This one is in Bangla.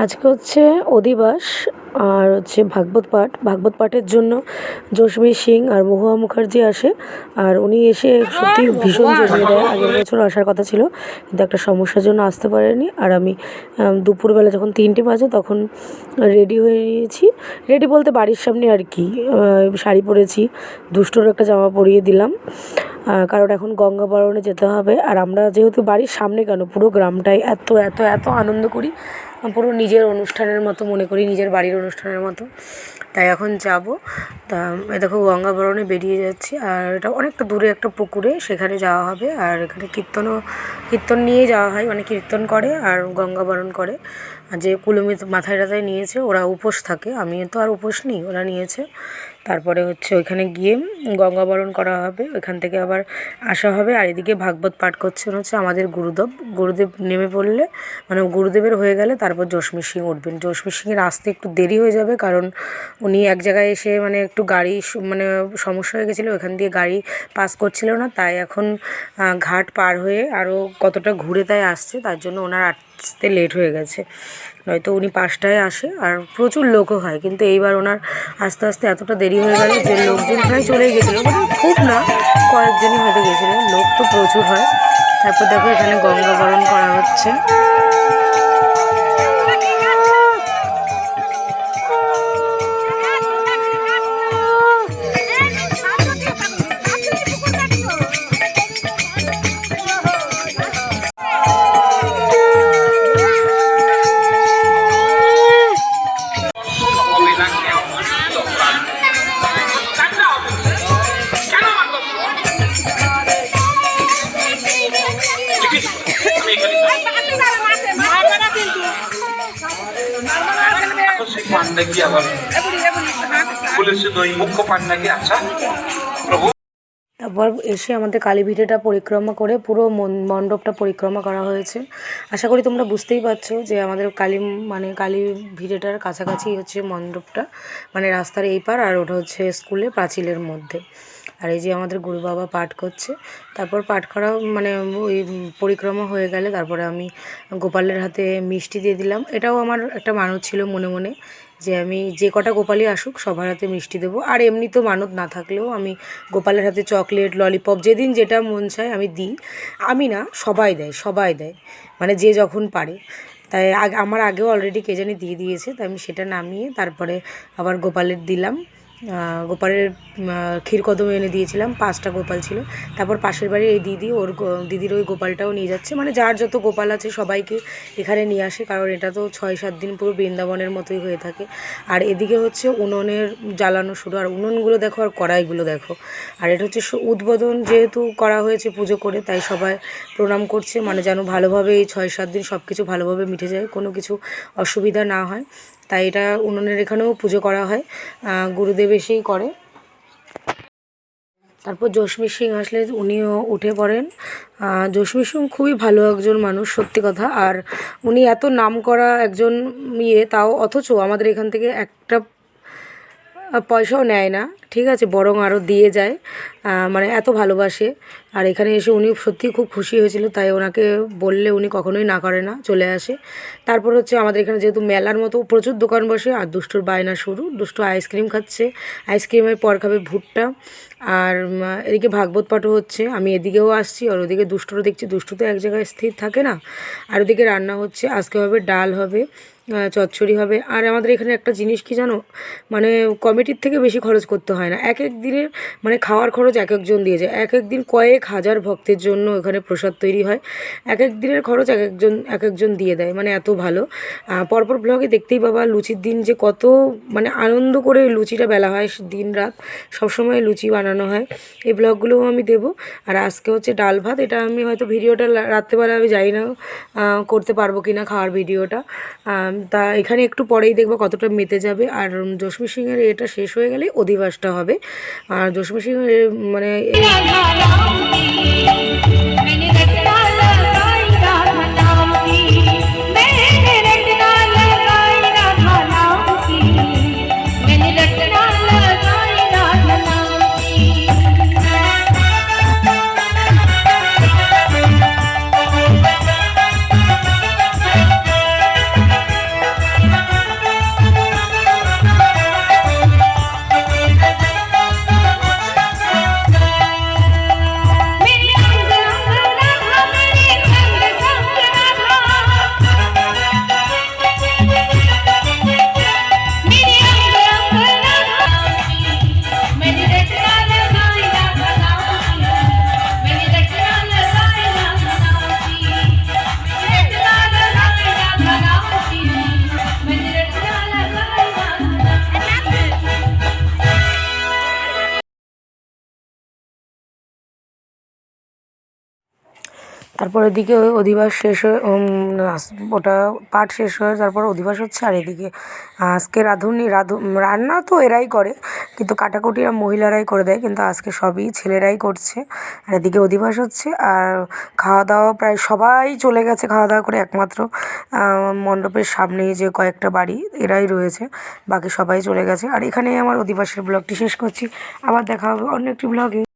আজকে হচ্ছে অধিবাস আর হচ্ছে ভাগবত পাঠের জন্য জসবীর সিং আর মহুয়া মুখার্জি আসে। আর উনি এসে সত্যি ভীষণ জমিয়ে দেয়। আগের বছর আসার কথা ছিল কিন্তু একটা সমস্যার জন্য আসতে পারেনি। আর আমি দুপুরবেলা যখন 3টে বাজে তখন রেডি হয়ে নিয়েছি। রেডি বলতে বাড়ির সামনে আর কি, শাড়ি পরেছি, দুষ্টুর একটা জামা পরিয়ে দিলাম, কারণ এখন গঙ্গা বরণে যেতে হবে। আর আমরা যেহেতু বাড়ির সামনে কেন, পুরো গ্রামটাই এত এত এত আনন্দ করি, পুরো নিজের অনুষ্ঠানের মতো মনে করি, নিজের বাড়ির অনুষ্ঠানের মতো। তাই এখন যাব। তা দেখো গঙ্গা বরণে বেরিয়ে যাচ্ছি। আর এটা অনেকটা দূরে একটা পুকুরে, সেখানে যাওয়া হবে। আর এখানে কীর্তন নিয়ে যাওয়া হয়, মানে কীর্তন করে আর গঙ্গা বরণ করে। আর যে কুলুমি মাথায় টাথায় নিয়েছে ওরা উপোস থাকে, আমি তো আর উপোস নিই, ওরা নিয়েছে। তারপরে হচ্ছে ওইখানে গিয়ে গঙ্গা বরণ করা হবে, ওইখান থেকে আবার আসা হবে। আর এদিকে ভাগবত পাঠ করছেন হচ্ছে আমাদের গুরুদেব নেমে পড়লে, মানে গুরুদেবের হয়ে গেলে তারপর জসবীর সিং উঠবেন। জসবীর সিংয়ের আসতে একটু দেরি হয়ে যাবে, কারণ উনি এক জায়গায় এসে মানে একটু গাড়ি মানে সমস্যা হয়ে গেছিলো, ওখান দিয়ে গাড়ি পাস করছিল না। তাই এখন ঘাট পার হয়ে আরও কতটা ঘুরে তাই আসছে, তার জন্য ওনার আসতে লেট হয়ে গেছে। নয়তো উনি 5টায় আসে আর প্রচুর লোকও হয়, কিন্তু এইবার ওনার আস্তে আস্তে এতটা দেরি হয়ে গেল যে লোকজন প্রায় চলেই গেছিলো, মানে খুব না, কয়েকজনই হয়তো গেছিলো, লোক তো প্রচুর হয়। তারপর দেখো এখানে গঙ্গা বরণ করা হচ্ছে। তারপর এসে আমাদের কালী ভিটেটা পরিক্রমা করে পুরো মণ্ডপটা পরিক্রমা করা হয়েছে। আশা করি তোমরা বুঝতেই পারছো যে আমাদের কালী ভিটেটার কাছাকাছি হচ্ছে মণ্ডপটা, মানে রাস্তার এই পার, আর ওটা হচ্ছে স্কুলে পাঁচিলের মধ্যে। আর এই যে আমাদের গুরু বাবা পাঠ করছে। তারপর পাঠ করা মানে ওই পরিক্রমা হয়ে গেলে তারপরে আমি গোপালের হাতে মিষ্টি দিয়ে দিলাম। এটাও আমার একটা মানত ছিল মনে মনে, যে আমি যে কটা গোপালই আসুক সবার হাতে মিষ্টি দেবো। আর এমনি তো মানত না থাকলেও আমি গোপালের হাতে চকলেট, ললিপপ, যেদিন যেটা মন চায় আমি দিই। আমি না, সবাই দেয়, মানে যে যখন পারে। তাই আমার আগেও অলরেডি কে জানি দিয়ে দিয়েছে, তাই আমি সেটা নামিয়ে তারপরে আবার গোপালের দিলাম। গোপালের ক্ষীরকদম এনে দিয়েছিলাম, 5টা গোপাল ছিল। তারপর পাশের বাড়ির এই দিদি, দিদির ওই গোপালটাও নিয়ে যাচ্ছে, মানে যার যত গোপাল আছে সবাইকে এখানে নিয়ে আসে, কারণ এটা তো 6-7 দিন পুরো বৃন্দাবনের মতোই হয়ে থাকে। আর এদিকে হচ্ছে উনুনের জ্বালানো শুরু, আর উনুনগুলো দেখো আর কড়াইগুলো দেখো। আর এটা হচ্ছে উদ্বোধন যেহেতু করা হয়েছে পুজো করে, তাই সবাই প্রণাম করছে, মানে যেন ভালোভাবে এই 6-7 দিন সব কিছু ভালোভাবে মিটে যায়, কোনো কিছু অসুবিধা না হয়। তাই এটা উনুনের এখানেও পুজো করা হয়, গুরুদেব এসেই করে। তারপর জসবীর সিং আসলে উনিও উঠে পড়েন। জসবীর সিং খুবই ভালো একজন মানুষ, সত্যি কথা। আর উনি এত নামকরা একজন তাও অথচ আমাদের এখান থেকে একটা পয়সাও নেয় না, ঠিক আছে, বরং আরও দিয়ে যায়, মানে এত ভালোবাসে। আর এখানে এসে উনি সত্যিই খুব খুশি হয়েছিল, তাই ওনাকে বললে উনি কখনোই না করে না, চলে আসে। তারপর হচ্ছে আমাদের এখানে যেহেতু মেলার মতো প্রচুর দোকান বসে, আর দুষ্টুর বায়না শুরু, দুষ্টু আইসক্রিম খাচ্ছে, আইসক্রিমের পর খাবে ভুট্টা। আর এদিকে ভাগবত পাঠও হচ্ছে, আমি এদিকেও আসছি, আর ওদিকে দুষ্টুরও দেখছি, দুষ্টু তো এক জায়গায় স্থির থাকে না। আর ওদিকে রান্না হচ্ছে, আজকে হবে ডাল, হবে চচ্চড়ি হবে। আর আমাদের এখানে একটা জিনিস কি জানো, মানে কমিটির থেকে বেশি খরচ করতে হয় না, এক এক দিনের মানে খাওয়ার খরচ এক একজন দিয়ে যায়। এক একদিন কয়েক হাজার ভক্তের জন্য এখানে প্রসাদ তৈরি হয়, এক এক দিনের খরচ এক একজন দিয়ে দেয়, মানে এত ভালো। পরপর ব্লগে দেখতেই পাবা লুচির দিন যে কত মানে আনন্দ করে লুচিটা বেলা হয়, দিন রাত সবসময় লুচি বানানো হয়, এই ব্লগগুলোও আমি দেবো। আর আজকে হচ্ছে ডাল ভাত, এটা আমি হয়তো ভিডিওটা রাত্রেবেলা আমি জানি না করতে পারবো কি না খাওয়ার ভিডিওটা, তা এখানে একটু পরেই দেখবো কতটা মেতে যাবে। আর জসবীর সিংয়ের এটা শেষ হয়ে গেলেই অধিবাসটা হবে। আর জসবীর সিংয়ের মানে তারপর এদিকে ওই অধিবাস শেষ হয়ে ওটা পাঠ শেষ হয়ে তারপর অধিবাস হচ্ছে। আর এদিকে আজকে রান্না তো এরাই করে, কিন্তু কাটাকুটি মহিলারাই করে দেয়, কিন্তু আজকে সবই ছেলেরাই করছে। আর এদিকে অধিবাস হচ্ছে, আর খাওয়া দাওয়া প্রায় সবাই চলে গেছে খাওয়া দাওয়া করে, একমাত্র মণ্ডপের সামনেই যে কয়েকটা বাড়ি এরাই রয়েছে, বাকি সবাই চলে গেছে। আর এখানেই আমার অধিবাসের ব্লগটি শেষ করছি। আবার দেখা হবে অন্য একটি ব্লগে।